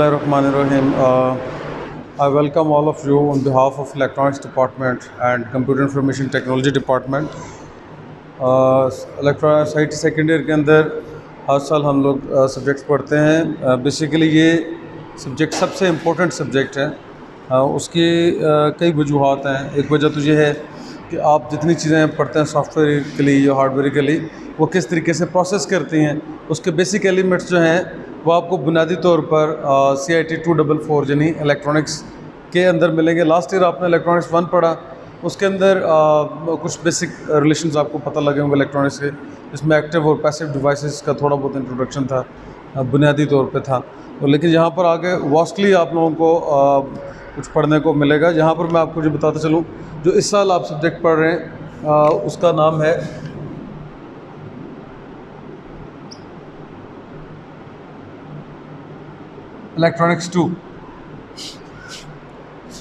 Bismillahirrahmanirrahim. I welcome all of you on behalf of Electronics Department and Computer Information Technology Department. Electronics I T second year के अंदर हर साल हम लोग subjects पढ़ते हैं। Basically ये सब्जेक्ट सबसे इम्पोर्टेंट सब्जेक्ट है। उसकी कई वजूहात हैं। एक वजह तो ये है कि आप जितनी चीज़ें पढ़ते हैं सॉफ्टवेयर के लिए या हार्डवेयर के लिए, वो किस तरीके से प्रोसेस करती हैं, उसके बेसिक एलिमेंट्स जो हैं वो आपको बुनियादी तौर पर CIT 244 यानी इलेक्ट्रॉनिक्स के अंदर मिलेंगे। लास्ट ईयर आपने इलेक्ट्रॉनिक्स 1 पढ़ा, उसके अंदर कुछ बेसिक रिलेशंस आपको पता लगे होंगे इलेक्ट्रॉनिक्स के, इसमें एक्टिव और पैसिव डिवाइसेस का थोड़ा बहुत इंट्रोडक्शन था, बुनियादी तौर पे था। तो लेकिन यहाँ पर आगे वास्टली आप लोगों को कुछ पढ़ने को मिलेगा। जहाँ पर मैं आपको जो बताता चलूँ, जो इस साल आप सब्जेक्ट पढ़ रहे हैं उसका नाम है इलेक्ट्रॉनिक्स 2।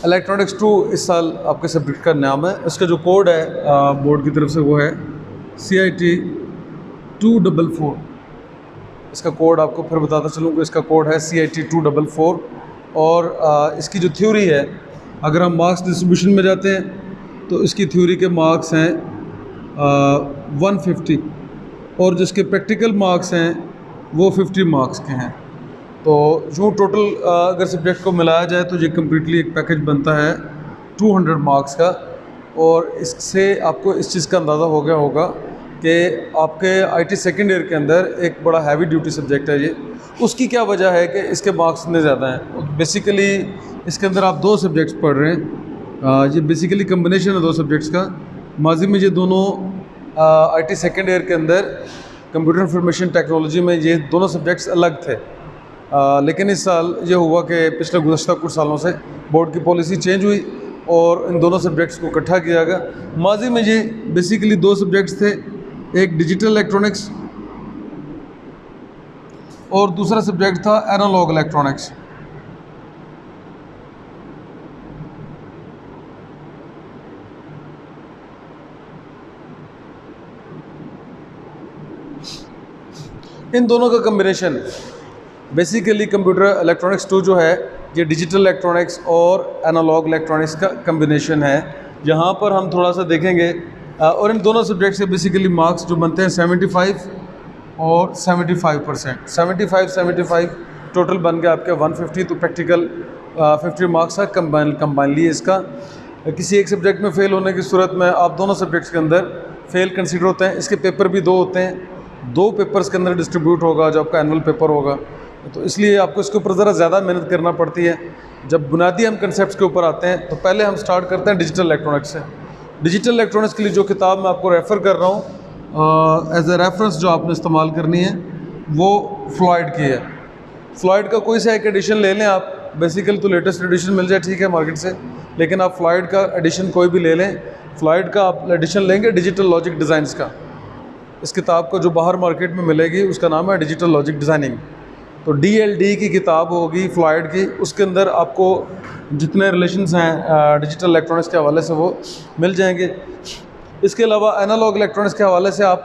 इलेक्ट्रॉनिक्स 2 इस साल आपके सब्जेक्ट का नाम है। इसका जो कोड है बोर्ड की तरफ से वो है CIT 244। इसका कोड आपको फिर बताता चलूँ कि इसका कोड है CIT 244। और इसकी जो थ्योरी है, अगर हम मार्क्स डिस्ट्रीब्यूशन में जाते हैं तो इसकी थ्योरी के मार्क्स हैं 150 और जिसके प्रैक्टिकल मार्क्स हैं वो 50 मार्क्स के हैं। तो जो टोटल अगर सब्जेक्ट को मिलाया जाए तो ये कम्प्लीटली एक पैकेज बनता है 200 मार्क्स का। और इससे आपको इस चीज़ का अंदाज़ा हो गया होगा कि आपके IT सेकेंड ईयर के अंदर एक बड़ा हैवी ड्यूटी सब्जेक्ट है ये। उसकी क्या वजह है कि इसके मार्क्स इतने ज़्यादा हैं। बेसिकली इसके अंदर आप 2 सब्जेक्ट्स पढ़ रहे हैं। ये बेसिकली कम्बिनेशन है 2 सब्जेक्ट्स का। माजी में ये दोनों IT सेकेंड ईयर के अंदर कंप्यूटर इंफॉर्मेशन टेक्नोलॉजी में ये दोनों सब्जेक्ट्स अलग थे। लेकिन इस साल ये हुआ कि पिछले गुज़श्ता कुछ सालों से बोर्ड की पॉलिसी चेंज हुई और इन दोनों सब्जेक्ट्स को इकट्ठा किया गया। माजी में ये बेसिकली 2 सब्जेक्ट्स थे, एक डिजिटल इलेक्ट्रॉनिक्स और दूसरा सब्जेक्ट था एनालॉग इलेक्ट्रॉनिक्स। इन दोनों का कम्बिनेशन बेसिकली कंप्यूटर इलेक्ट्रॉनिक्स 2 जो है ये डिजिटल इलेक्ट्रॉनिक्स और एनालॉग इलेक्ट्रॉनिक्स का कम्बिनेशन है। यहाँ पर हम थोड़ा सा देखेंगे और इन दोनों सब्जेक्ट से बेसिकली मार्क्स जो बनते हैं 75 और 75%। 75 टोटल बन गया आपके 150। तो प्रैक्टिकल 50 मार्क्स का कंबाइनली इसका किसी एक सब्जेक्ट में फ़ेल होने की सूरत में आप दोनों सब्जेक्ट्स के अंदर फ़ेल कंसिडर होते हैं। इसके पेपर भी 2 होते हैं, 2 पेपर्स के अंदर डिस्ट्रीब्यूट होगा जो आपका एनुअल पेपर होगा। तो इसलिए आपको इसके ऊपर ज़रा ज़्यादा मेहनत करना पड़ती है। जब बुनियादी हम कंसेप्ट्स के ऊपर आते हैं तो पहले हम स्टार्ट करते हैं डिजिटल इलेक्ट्रॉनिक्स से। डिजिटल इलेक्ट्रॉनिक्स के लिए जो किताब मैं आपको रेफ़र कर रहा हूँ एज ए रेफरेंस जो आपने इस्तेमाल करनी है वो फ्लॉयड की है। फ्लॉयड का कोई सा एक एडिशन ले लें आप, बेसिकली तो लेटेस्ट एडिशन मिल जाए ठीक है मार्केट से, लेकिन आप फ्लॉयड का एडिशन कोई भी ले लें। फ्लॉयड का आप एडिशन लेंगे डिजिटल लॉजिक डिज़ाइंस का। इस किताब को जो बाहर मार्केट में मिलेगी उसका नाम है डिजिटल लॉजिक डिज़ाइनिंग। तो DLD की किताब होगी फ्लॉयड की, उसके अंदर आपको जितने रिलेशंस हैं डिजिटल इलेक्ट्रॉनिक्स के हवाले से वो मिल जाएंगे। इसके अलावा एनालॉग इलेक्ट्रॉनिक्स के हवाले से आप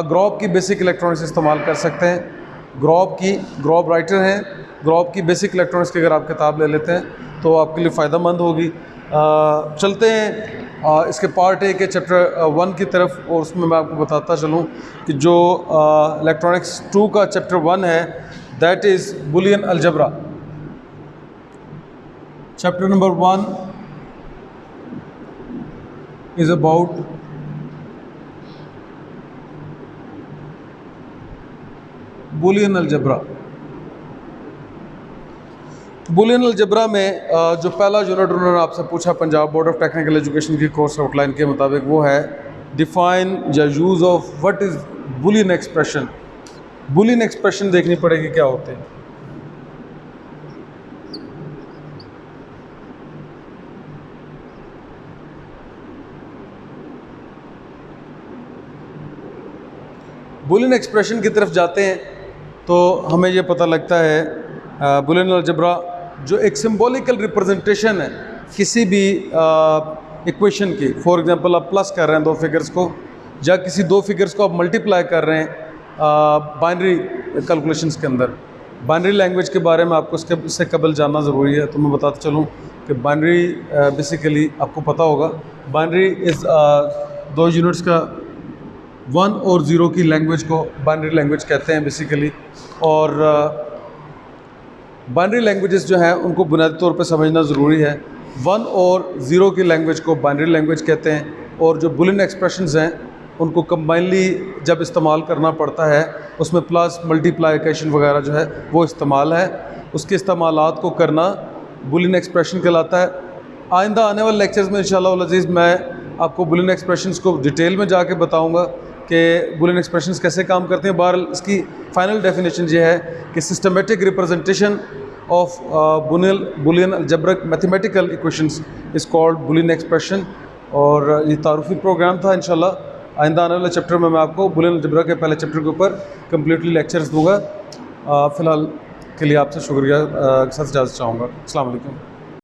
ग्रॉब की बेसिक इलेक्ट्रॉनिक्स इस्तेमाल कर सकते हैं। ग्रॉब राइटर हैं, ग्रॉब की बेसिक इलेक्ट्रॉनिक्स की अगर आप किताब ले लेते हैं तो आपके लिए फ़ायदा मंद होगी। चलते हैं इसके पार्ट A के चैप्टर 1 की तरफ, और उसमें मैं आपको बताता चलूँ कि जो इलेक्ट्रॉनिक्स 2 का चैप्टर 1 है that is Boolean algebra. Chapter number 1 is about Boolean algebra. Boolean algebra में जो पहला यूनिट उन्होंने आपसे पूछा Punjab board of technical education की कोर्स आउटलाइन के मुताबिक वो है डिफाइन या use of what is Boolean expression. Boolean expression देखनी पड़ेगी क्या होते हैं। बुलियन एक्सप्रेशन की तरफ जाते हैं तो हमें ये पता लगता है बुलियन अलजबरा जो एक सिंबॉलिकल रिप्रेजेंटेशन है किसी भी इक्वेशन की। फॉर एग्जांपल आप प्लस कर रहे हैं 2 फिगर्स को, या किसी 2 फिगर्स को आप मल्टीप्लाई कर रहे हैं बाइनरी कैलकुलेशंस के अंदर, बाइनरी लैंग्वेज के बारे में आपको इससे कबल जानना ज़रूरी है, तो मैं बताता चलूँ कि बाइनरी बेसिकली आपको पता होगा, बाइनरी इज़ 2 यूनिट्स का 1 और 0 की लैंग्वेज को बाइनरी लैंग्वेज कहते हैं बेसिकली। और बाइनरी लैंग्वेजेस जो हैं उनको बुनियादी तौर पे समझना ज़रूरी है। 1 और 0 की लैंग्वेज को बाइनरी लैंग्वेज कहते हैं, और जो बुलियन एक्सप्रेशंस हैं उनको कंबाइनली जब इस्तेमाल करना पड़ता है उसमें प्लस मल्टीप्लिकेशन वगैरह जो है वो इस्तेमाल है, उसके इस्तेमालात को करना बुलियन एक्सप्रेशन कहलाता है। आइंदा आने वाले लेक्चर्स में इंशाअल्लाह अज़ीज़ मैं आपको बुलियन एक्सप्रेशंस को डिटेल में जाके बताऊंगा कि बुलियन एक्सप्रेशंस कैसे काम करते हैं। बहरहाल इसकी फ़ाइनल डेफिनेशन ये है कि systematic representation of Boolean algebraic mathematical equations is called Boolean expression. और ये तारुफी प्रोग्राम था। इंशाल्लाह आइंदा आने वाले चैप्टर में मैं आपको बुलियन अलजेब्रा के पहले चैप्टर के ऊपर कम्प्लीटली लेक्चर्स दूँगा। फ़िलहाल के लिए आपसे शुक्रिया के साथ इजाज़त चाहूँगा। अस्सलाम वालेकुम।